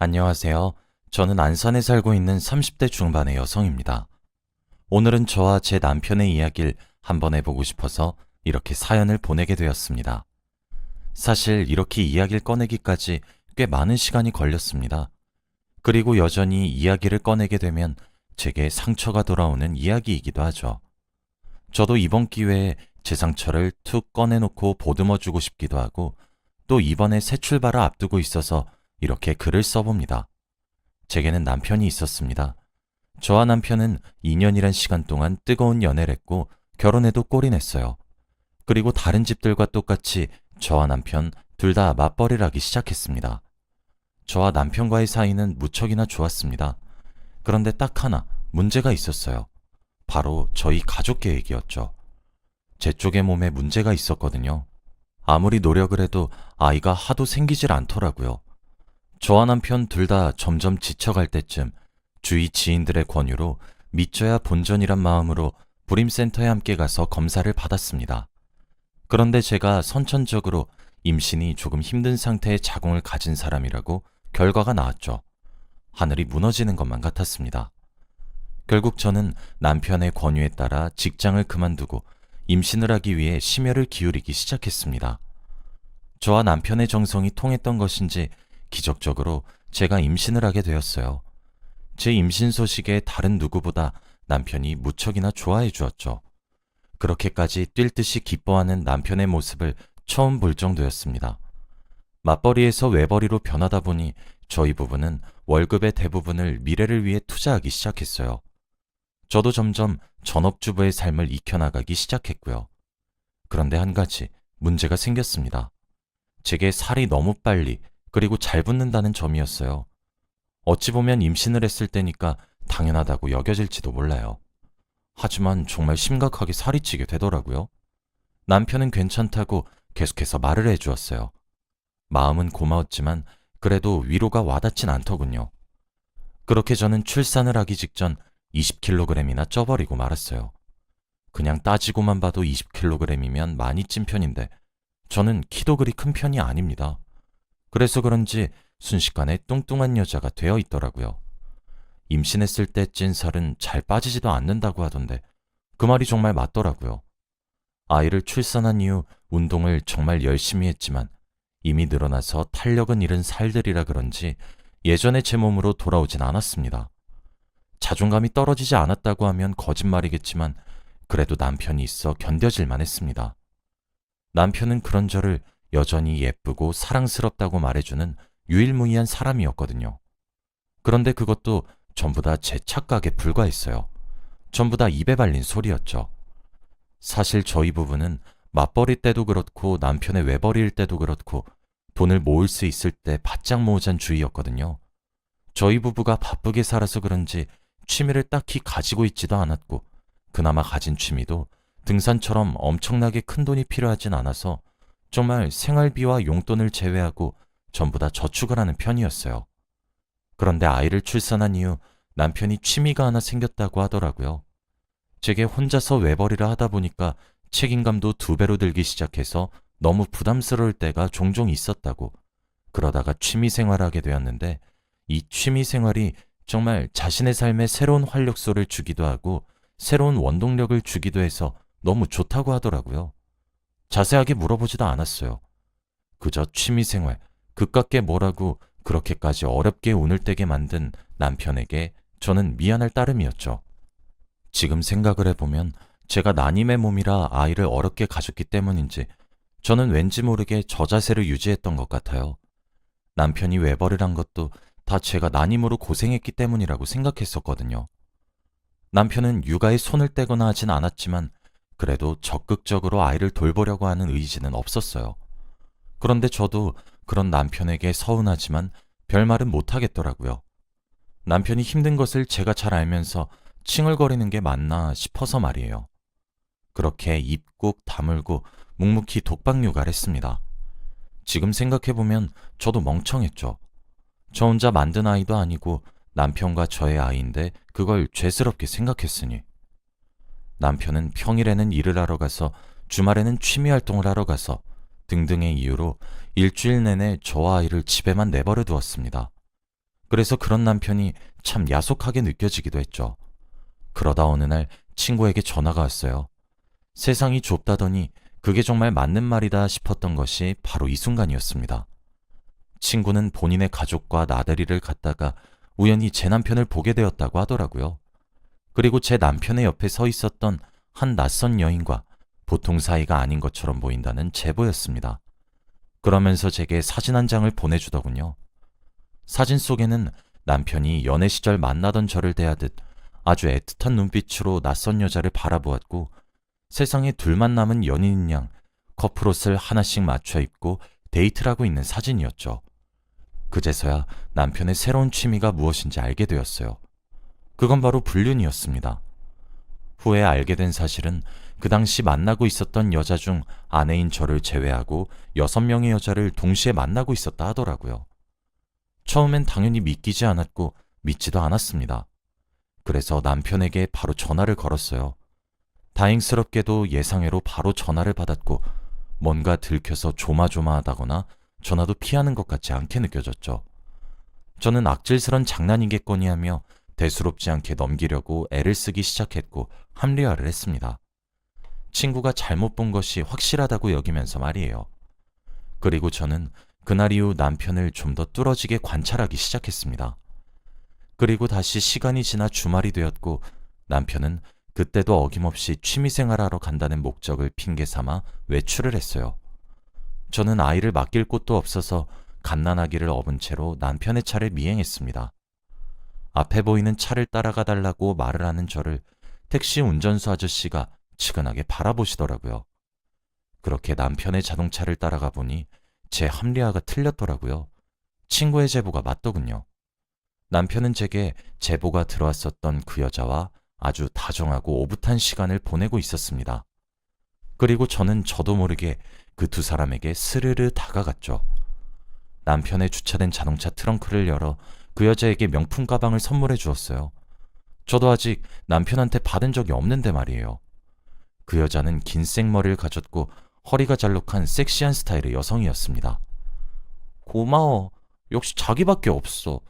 안녕하세요. 저는 안산에 살고 있는 30대 중반의 여성입니다. 오늘은 저와 제 남편의 이야기를 한번 해보고 싶어서 이렇게 사연을 보내게 되었습니다. 사실 이렇게 이야기를 꺼내기까지 꽤 많은 시간이 걸렸습니다. 그리고 여전히 이야기를 꺼내게 되면 제게 상처가 돌아오는 이야기이기도 하죠. 저도 이번 기회에 제 상처를 툭 꺼내놓고 보듬어주고 싶기도 하고 또 이번에 새 출발을 앞두고 있어서 이렇게 글을 써봅니다. 제게는 남편이 있었습니다. 저와 남편은 2년이란 시간 동안 뜨거운 연애를 했고 결혼해도 꼴이 냈어요. 그리고 다른 집들과 똑같이 저와 남편 둘 다 맞벌이를 하기 시작했습니다. 저와 남편과의 사이는 무척이나 좋았습니다. 그런데 딱 하나 문제가 있었어요. 바로 저희 가족 계획이었죠. 제 쪽의 몸에 문제가 있었거든요. 아무리 노력을 해도 아이가 하도 생기질 않더라고요. 저와 남편 둘 다 점점 지쳐갈 때쯤 주위 지인들의 권유로 믿져야 본전이란 마음으로 불임센터에 함께 가서 검사를 받았습니다. 그런데 제가 선천적으로 임신이 조금 힘든 상태의 자궁을 가진 사람이라고 결과가 나왔죠. 하늘이 무너지는 것만 같았습니다. 결국 저는 남편의 권유에 따라 직장을 그만두고 임신을 하기 위해 심혈을 기울이기 시작했습니다. 저와 남편의 정성이 통했던 것인지 기적적으로 제가 임신을 하게 되었어요. 제 임신 소식에 다른 누구보다 남편이 무척이나 좋아해 주었죠. 그렇게까지 뛸 듯이 기뻐하는 남편의 모습을 처음 볼 정도였습니다. 맞벌이에서 외벌이로 변하다 보니 저희 부부는 월급의 대부분을 미래를 위해 투자하기 시작했어요. 저도 점점 전업주부의 삶을 익혀나가기 시작했고요. 그런데 한 가지 문제가 생겼습니다. 제게 살이 너무 빨리 그리고 잘 붙는다는 점이었어요. 어찌 보면 임신을 했을 때니까 당연하다고 여겨질지도 몰라요. 하지만 정말 심각하게 살이 찌게 되더라고요. 남편은 괜찮다고 계속해서 말을 해주었어요. 마음은 고마웠지만 그래도 위로가 와닿진 않더군요. 그렇게 저는 출산을 하기 직전 20kg이나 쪄버리고 말았어요. 그냥 따지고만 봐도 20kg이면 많이 찐 편인데 저는 키도 그리 큰 편이 아닙니다. 그래서 그런지 순식간에 뚱뚱한 여자가 되어 있더라고요. 임신했을 때 찐 살은 잘 빠지지도 않는다고 하던데 그 말이 정말 맞더라고요. 아이를 출산한 이후 운동을 정말 열심히 했지만 이미 늘어나서 탄력은 잃은 살들이라 그런지 예전의 제 몸으로 돌아오진 않았습니다. 자존감이 떨어지지 않았다고 하면 거짓말이겠지만 그래도 남편이 있어 견뎌질만 했습니다. 남편은 그런 저를 여전히 예쁘고 사랑스럽다고 말해주는 유일무이한 사람이었거든요. 그런데 그것도 전부 다 제 착각에 불과했어요. 전부 다 입에 발린 소리였죠. 사실 저희 부부는 맞벌이 때도 그렇고 남편의 외벌이일 때도 그렇고 돈을 모을 수 있을 때 바짝 모으잔 주의였거든요. 저희 부부가 바쁘게 살아서 그런지 취미를 딱히 가지고 있지도 않았고 그나마 가진 취미도 등산처럼 엄청나게 큰 돈이 필요하진 않아서 정말 생활비와 용돈을 제외하고 전부 다 저축을 하는 편이었어요. 그런데 아이를 출산한 이후 남편이 취미가 하나 생겼다고 하더라고요. 제게 혼자서 외벌이를 하다 보니까 책임감도 2배로 들기 시작해서 너무 부담스러울 때가 종종 있었다고. 그러다가 취미 생활을 하게 되었는데 이 취미 생활이 정말 자신의 삶에 새로운 활력소를 주기도 하고 새로운 원동력을 주기도 해서 너무 좋다고 하더라고요. 자세하게 물어보지도 않았어요. 그저 취미생활, 그깟게 뭐라고 그렇게까지 어렵게 운을 떼게 만든 남편에게 저는 미안할 따름이었죠. 지금 생각을 해보면 제가 난임의 몸이라 아이를 어렵게 가졌기 때문인지 저는 왠지 모르게 저자세를 유지했던 것 같아요. 남편이 외벌이를 한 것도 다 제가 난임으로 고생했기 때문이라고 생각했었거든요. 남편은 육아에 손을 떼거나 하진 않았지만 그래도 적극적으로 아이를 돌보려고 하는 의지는 없었어요. 그런데 저도 그런 남편에게 서운하지만 별말은 못하겠더라고요. 남편이 힘든 것을 제가 잘 알면서 칭얼거리는 게 맞나 싶어서 말이에요. 그렇게 입 꾹 다물고 묵묵히 독박 육아를 했습니다. 지금 생각해보면 저도 멍청했죠. 저 혼자 만든 아이도 아니고 남편과 저의 아이인데 그걸 죄스럽게 생각했으니. 남편은 평일에는 일을 하러 가서 주말에는 취미 활동을 하러 가서 등등의 이유로 일주일 내내 저와 아이를 집에만 내버려 두었습니다. 그래서 그런 남편이 참 야속하게 느껴지기도 했죠. 그러다 어느 날 친구에게 전화가 왔어요. 세상이 좁다더니 그게 정말 맞는 말이다 싶었던 것이 바로 이 순간이었습니다. 친구는 본인의 가족과 나들이를 갔다가 우연히 제 남편을 보게 되었다고 하더라고요. 그리고 제 남편의 옆에 서 있었던 한 낯선 여인과 보통 사이가 아닌 것처럼 보인다는 제보였습니다. 그러면서 제게 사진 한 장을 보내주더군요. 사진 속에는 남편이 연애 시절 만나던 저를 대하듯 아주 애틋한 눈빛으로 낯선 여자를 바라보았고, 세상에 둘만 남은 연인인 양 커플옷을 하나씩 맞춰 입고 데이트를 하고 있는 사진이었죠. 그제서야 남편의 새로운 취미가 무엇인지 알게 되었어요. 그건 바로 불륜이었습니다. 후에 알게 된 사실은 그 당시 만나고 있었던 여자 중 아내인 저를 제외하고 6명의 여자를 동시에 만나고 있었다 하더라고요. 처음엔 당연히 믿기지 않았고 믿지도 않았습니다. 그래서 남편에게 바로 전화를 걸었어요. 다행스럽게도 예상외로 바로 전화를 받았고, 뭔가 들켜서 조마조마하다거나 전화도 피하는 것 같지 않게 느껴졌죠. 저는 악질스런 장난이겠거니 하며 대수롭지 않게 넘기려고 애를 쓰기 시작했고 합리화를 했습니다. 친구가 잘못 본 것이 확실하다고 여기면서 말이에요. 그리고 저는 그날 이후 남편을 좀 더 뚫어지게 관찰하기 시작했습니다. 그리고 다시 시간이 지나 주말이 되었고, 남편은 그때도 어김없이 취미생활하러 간다는 목적을 핑계 삼아 외출을 했어요. 저는 아이를 맡길 곳도 없어서 갓난아기를 업은 채로 남편의 차를 미행했습니다. 앞에 보이는 차를 따라가 달라고 말을 하는 저를 택시 운전수 아저씨가 측은하게 바라보시더라고요. 그렇게 남편의 자동차를 따라가 보니 제 합리화가 틀렸더라고요. 친구의 제보가 맞더군요. 남편은 제게 제보가 들어왔었던 그 여자와 아주 다정하고 오붓한 시간을 보내고 있었습니다. 그리고 저는 저도 모르게 그 두 사람에게 스르르 다가갔죠. 남편의 주차된 자동차 트렁크를 열어 그 여자에게 명품 가방을 선물해 주었어요. 저도 아직 남편한테 받은 적이 없는데 말이에요. 그 여자는 긴 생머리를 가졌고 허리가 잘록한 섹시한 스타일의 여성이었습니다. 고마워. 역시 자기밖에 없어.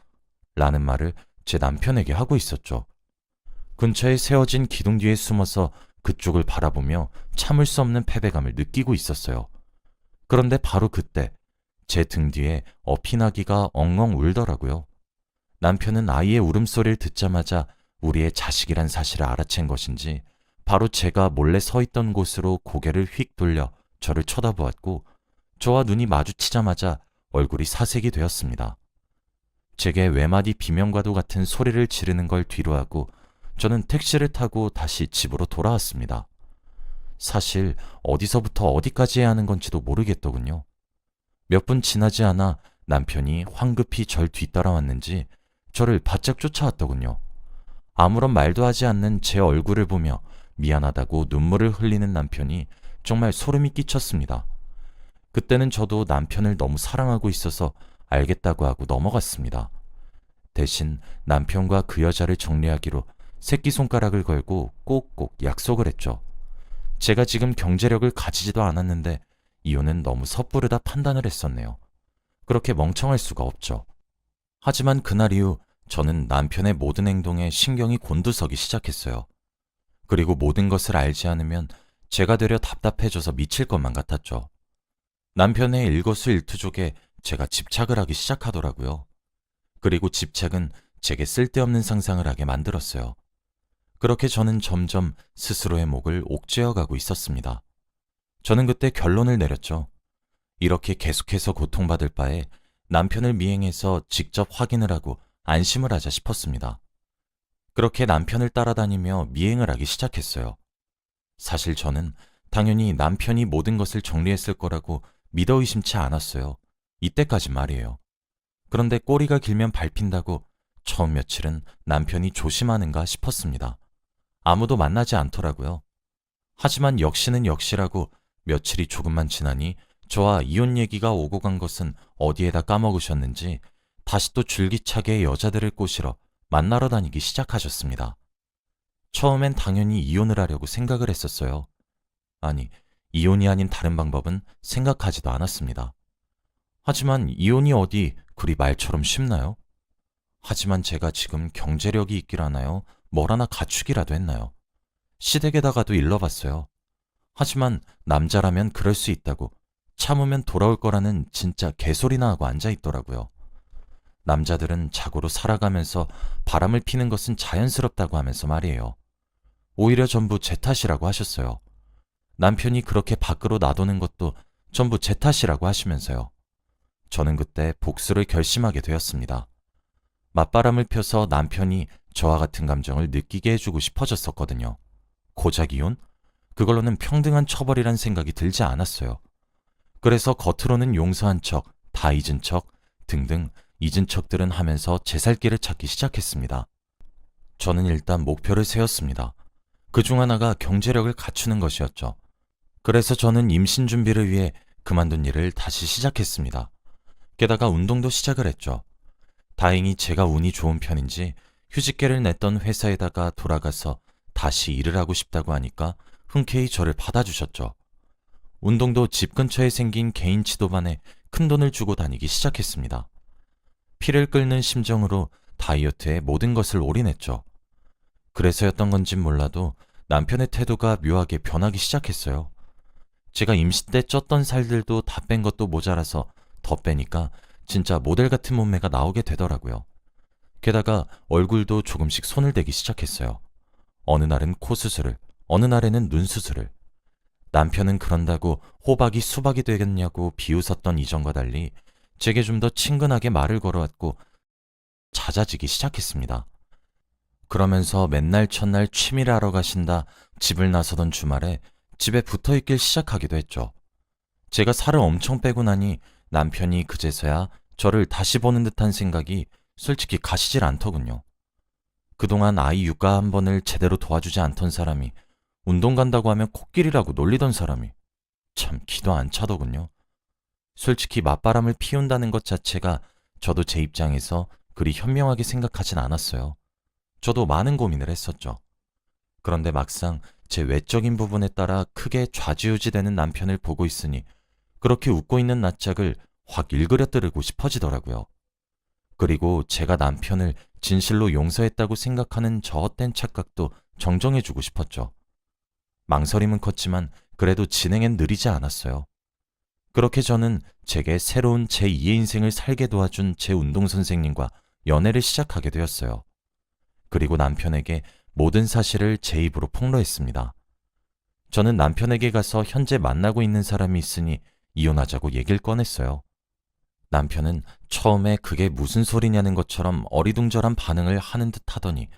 라는 말을 제 남편에게 하고 있었죠. 근처에 세워진 기둥 뒤에 숨어서 그쪽을 바라보며 참을 수 없는 패배감을 느끼고 있었어요. 그런데 바로 그때 제 등 뒤에 어피나기가 엉엉 울더라고요. 남편은 아이의 울음소리를 듣자마자 우리의 자식이란 사실을 알아챈 것인지 바로 제가 몰래 서 있던 곳으로 고개를 휙 돌려 저를 쳐다보았고, 저와 눈이 마주치자마자 얼굴이 사색이 되었습니다. 제게 외마디 비명과도 같은 소리를 지르는 걸 뒤로하고 저는 택시를 타고 다시 집으로 돌아왔습니다. 사실 어디서부터 어디까지 해야 하는 건지도 모르겠더군요. 몇 분 지나지 않아 남편이 황급히 절 뒤따라왔는지 저를 바짝 쫓아왔더군요. 아무런 말도 하지 않는 제 얼굴을 보며 미안하다고 눈물을 흘리는 남편이 정말 소름이 끼쳤습니다. 그때는 저도 남편을 너무 사랑하고 있어서 알겠다고 하고 넘어갔습니다. 대신 남편과 그 여자를 정리하기로 새끼손가락을 걸고 꼭꼭 약속을 했죠. 제가 지금 경제력을 가지지도 않았는데 이혼은 너무 섣부르다 판단을 했었네요. 그렇게 멍청할 수가 없죠. 하지만 그날 이후 저는 남편의 모든 행동에 신경이 곤두서기 시작했어요. 그리고 모든 것을 알지 않으면 제가 되려 답답해져서 미칠 것만 같았죠. 남편의 일거수일투족에 제가 집착을 하기 시작하더라고요. 그리고 집착은 제게 쓸데없는 상상을 하게 만들었어요. 그렇게 저는 점점 스스로의 목을 옥죄어 가고 있었습니다. 저는 그때 결론을 내렸죠. 이렇게 계속해서 고통받을 바에 남편을 미행해서 직접 확인을 하고 안심을 하자 싶었습니다. 그렇게 남편을 따라다니며 미행을 하기 시작했어요. 사실 저는 당연히 남편이 모든 것을 정리했을 거라고 믿어 의심치 않았어요. 이때까지 말이에요. 그런데 꼬리가 길면 밟힌다고 처음 며칠은 남편이 조심하는가 싶었습니다. 아무도 만나지 않더라고요. 하지만 역시는 역시라고 며칠이 조금만 지나니 저와 이혼 얘기가 오고 간 것은 어디에다 까먹으셨는지 다시 또 줄기차게 여자들을 꼬시러 만나러 다니기 시작하셨습니다. 처음엔 당연히 이혼을 하려고 생각을 했었어요. 아니, 이혼이 아닌 다른 방법은 생각하지도 않았습니다. 하지만 이혼이 어디 그리 말처럼 쉽나요? 하지만 제가 지금 경제력이 있길 하나요? 뭘 하나 갖추기라도 했나요? 시댁에다가도 일러봤어요. 하지만 남자라면 그럴 수 있다고, 참으면 돌아올 거라는 진짜 개소리나 하고 앉아있더라고요. 남자들은 자고로 살아가면서 바람을 피는 것은 자연스럽다고 하면서 말이에요. 오히려 전부 제 탓이라고 하셨어요. 남편이 그렇게 밖으로 나도는 것도 전부 제 탓이라고 하시면서요. 저는 그때 복수를 결심하게 되었습니다. 맞바람을 펴서 남편이 저와 같은 감정을 느끼게 해주고 싶어졌었거든요. 고작 이혼? 그걸로는 평등한 처벌이란 생각이 들지 않았어요. 그래서 겉으로는 용서한 척, 다 잊은 척 등등 잊은 척들은 하면서 제 살 길을 찾기 시작했습니다. 저는 일단 목표를 세웠습니다. 그중 하나가 경제력을 갖추는 것이었죠. 그래서 저는 임신 준비를 위해 그만둔 일을 다시 시작했습니다. 게다가 운동도 시작을 했죠. 다행히 제가 운이 좋은 편인지 휴직계를 냈던 회사에다가 돌아가서 다시 일을 하고 싶다고 하니까 흔쾌히 저를 받아주셨죠. 운동도 집 근처에 생긴 개인 지도반에 큰돈을 주고 다니기 시작했습니다. 피를 끓는 심정으로 다이어트에 모든 것을 올인했죠. 그래서였던 건진 몰라도 남편의 태도가 묘하게 변하기 시작했어요. 제가 임시 때 쪘던 살들도 다 뺀 것도 모자라서 더 빼니까 진짜 모델 같은 몸매가 나오게 되더라고요. 게다가 얼굴도 조금씩 손을 대기 시작했어요. 어느 날은 코 수술을, 어느 날에는 눈 수술을. 남편은 그런다고 호박이 수박이 되겠냐고 비웃었던 이전과 달리 제게 좀 더 친근하게 말을 걸어왔고 잦아지기 시작했습니다. 그러면서 맨날 첫날 취미를 하러 가신다 집을 나서던 주말에 집에 붙어있길 시작하기도 했죠. 제가 살을 엄청 빼고 나니 남편이 그제서야 저를 다시 보는 듯한 생각이 솔직히 가시질 않더군요. 그동안 아이 육아 한 번을 제대로 도와주지 않던 사람이 운동 간다고 하면 코끼리라고 놀리던 사람이 참 기도 안 차더군요. 솔직히 맞바람을 피운다는 것 자체가 저도 제 입장에서 그리 현명하게 생각하진 않았어요. 저도 많은 고민을 했었죠. 그런데 막상 제 외적인 부분에 따라 크게 좌지우지되는 남편을 보고 있으니 그렇게 웃고 있는 낯짝을 확 일그러뜨리고 싶어지더라고요. 그리고 제가 남편을 진실로 용서했다고 생각하는 저 헛된 착각도 정정해주고 싶었죠. 망설임은 컸지만 그래도 진행엔 느리지 않았어요. 그렇게 저는 제게 새로운 제2의 인생을 살게 도와준 제 운동선생님과 연애를 시작하게 되었어요. 그리고 남편에게 모든 사실을 제 입으로 폭로했습니다. 저는 남편에게 가서 현재 만나고 있는 사람이 있으니 이혼하자고 얘기를 꺼냈어요. 남편은 처음에 그게 무슨 소리냐는 것처럼 어리둥절한 반응을 하는 듯 하더니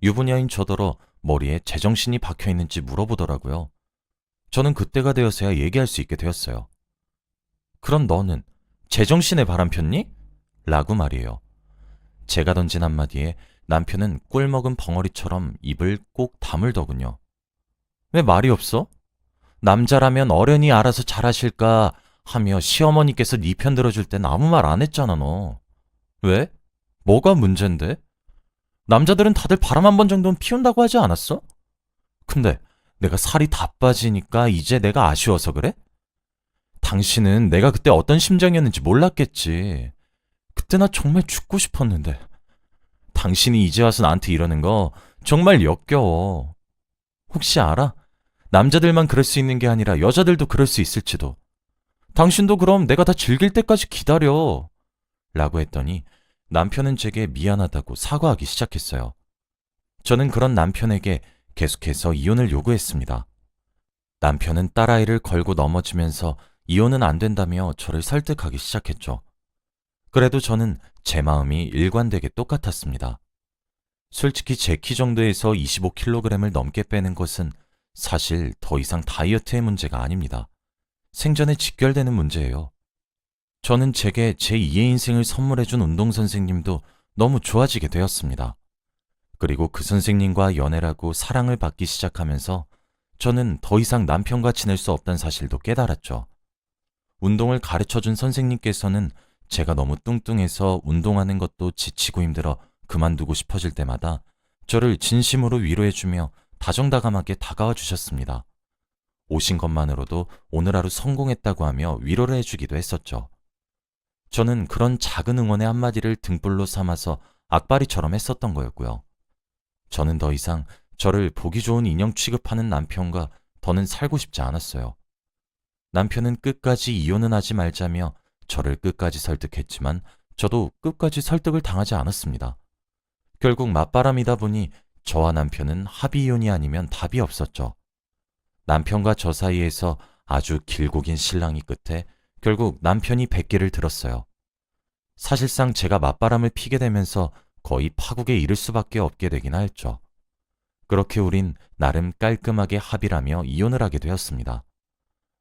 유부녀인 저더러 머리에 제정신이 박혀 있는지 물어보더라고요. 저는 그때가 되어서야 얘기할 수 있게 되었어요. 그럼 너는 제정신에 바람 폈니? 라고 말이에요. 제가 던진 한마디에 남편은 꿀 먹은 벙어리처럼 입을 꼭 다물더군요. 왜 말이 없어? 남자라면 어련히 알아서 잘하실까 하며 시어머니께서 네 편 들어줄 땐 아무 말 안 했잖아 너. 왜? 뭐가 문젠데? 남자들은 다들 바람 한 번 정도는 피운다고 하지 않았어? 근데 내가 살이 다 빠지니까 이제 내가 아쉬워서 그래? 당신은 내가 그때 어떤 심정이었는지 몰랐겠지. 그때 나 정말 죽고 싶었는데. 당신이 이제 와서 나한테 이러는 거 정말 역겨워. 혹시 알아? 남자들만 그럴 수 있는 게 아니라 여자들도 그럴 수 있을지도. 당신도 그럼 내가 다 즐길 때까지 기다려. 라고 했더니 남편은 제게 미안하다고 사과하기 시작했어요. 저는 그런 남편에게 계속해서 이혼을 요구했습니다. 남편은 딸아이를 걸고 넘어지면서 이혼은 안 된다며 저를 설득하기 시작했죠. 그래도 저는 제 마음이 일관되게 똑같았습니다. 솔직히 제 키 정도에서 25kg을 넘게 빼는 것은 사실 더 이상 다이어트의 문제가 아닙니다. 생전에 직결되는 문제예요. 저는 제게 제2의 인생을 선물해준 운동선생님도 너무 좋아지게 되었습니다. 그리고 그 선생님과 연애라고 사랑을 받기 시작하면서 저는 더 이상 남편과 지낼 수 없다는 사실도 깨달았죠. 운동을 가르쳐준 선생님께서는 제가 너무 뚱뚱해서 운동하는 것도 지치고 힘들어 그만두고 싶어질 때마다 저를 진심으로 위로해주며 다정다감하게 다가와 주셨습니다. 오신 것만으로도 오늘 하루 성공했다고 하며 위로를 해주기도 했었죠. 저는 그런 작은 응원의 한마디를 등불로 삼아서 악바리처럼 했었던 거였고요. 저는 더 이상 저를 보기 좋은 인형 취급하는 남편과 더는 살고 싶지 않았어요. 남편은 끝까지 이혼은 하지 말자며 저를 끝까지 설득했지만 저도 끝까지 설득을 당하지 않았습니다. 결국 맞바람이다 보니 저와 남편은 합의 이혼이 아니면 답이 없었죠. 남편과 저 사이에서 아주 길고 긴 실랑이 끝에 결국 남편이 백기를 들었어요. 사실상 제가 맞바람을 피게 되면서 거의 파국에 이를 수밖에 없게 되긴 하였죠. 그렇게 우린 나름 깔끔하게 합의를 하며 이혼을 하게 되었습니다.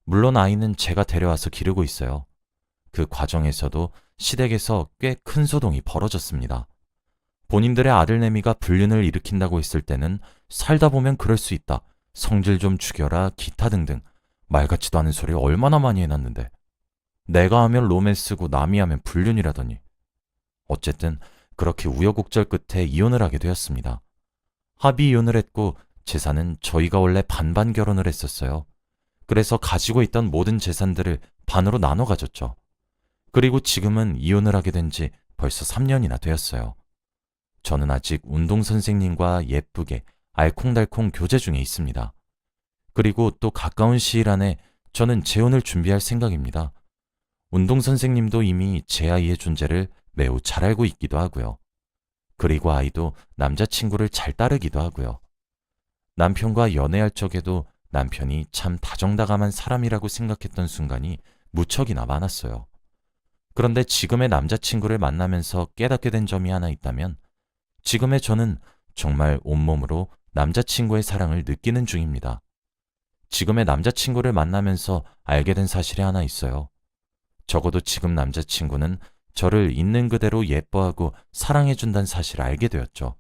물론 아이는 제가 데려와서 기르고 있어요. 그 과정에서도 시댁에서 꽤 큰 소동이 벌어졌습니다. 본인들의 아들내미가 불륜을 일으킨다고 했을 때는 살다 보면 그럴 수 있다, 성질 좀 죽여라, 기타 등등 말 같지도 않은 소리 얼마나 많이 해놨는데 내가 하면 로맨스고 남이 하면 불륜이라더니. 어쨌든 그렇게 우여곡절 끝에 이혼을 하게 되었습니다. 합의 이혼을 했고 재산은 저희가 원래 반반 결혼을 했었어요. 그래서 가지고 있던 모든 재산들을 반으로 나눠 가졌죠. 그리고 지금은 이혼을 하게 된 지 벌써 3년이나 되었어요. 저는 아직 운동선생님과 예쁘게 알콩달콩 교제 중에 있습니다. 그리고 또 가까운 시일 안에 저는 재혼을 준비할 생각입니다. 운동선생님도 이미 제 아이의 존재를 매우 잘 알고 있기도 하고요. 그리고 아이도 남자친구를 잘 따르기도 하고요. 남편과 연애할 적에도 남편이 참 다정다감한 사람이라고 생각했던 순간이 무척이나 많았어요. 그런데 지금의 남자친구를 만나면서 깨닫게 된 점이 하나 있다면 지금의 저는 정말 온몸으로 남자친구의 사랑을 느끼는 중입니다. 지금의 남자친구를 만나면서 알게 된 사실이 하나 있어요. 적어도 지금 남자친구는 저를 있는 그대로 예뻐하고 사랑해준다는 사실을 알게 되었죠.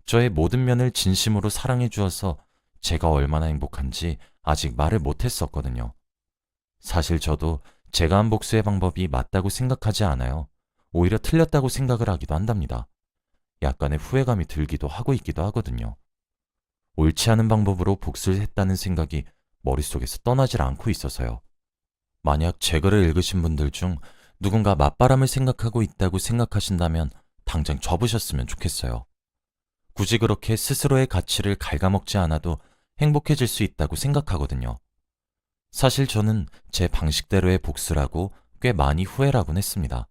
저의 모든 면을 진심으로 사랑해 주어서 제가 얼마나 행복한지 아직 말을 못했었거든요. 사실 저도 제가 한 복수의 방법이 맞다고 생각하지 않아요. 오히려 틀렸다고 생각을 하기도 한답니다. 약간의 후회감이 들기도 하고 있기도 하거든요. 옳지 않은 방법으로 복수를 했다는 생각이 머릿속에서 떠나질 않고 있어서요. 만약 제 글을 읽으신 분들 중 누군가 맞바람을 생각하고 있다고 생각하신다면 당장 접으셨으면 좋겠어요. 굳이 그렇게 스스로의 가치를 갉아먹지 않아도 행복해질 수 있다고 생각하거든요. 사실 저는 제 방식대로의 복수라고 꽤 많이 후회라곤 했습니다.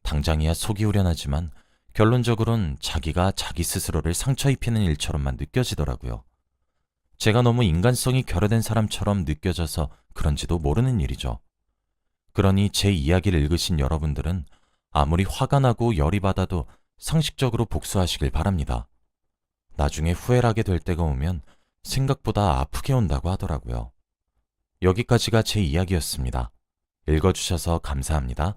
당장이야 속이 후련하지만 결론적으론 자기가 자기 스스로를 상처 입히는 일처럼만 느껴지더라고요. 제가 너무 인간성이 결여된 사람처럼 느껴져서 그런지도 모르는 일이죠. 그러니 제 이야기를 읽으신 여러분들은 아무리 화가 나고 열이 받아도 상식적으로 복수하시길 바랍니다. 나중에 후회를 하게 될 때가 오면 생각보다 아프게 온다고 하더라고요. 여기까지가 제 이야기였습니다. 읽어주셔서 감사합니다.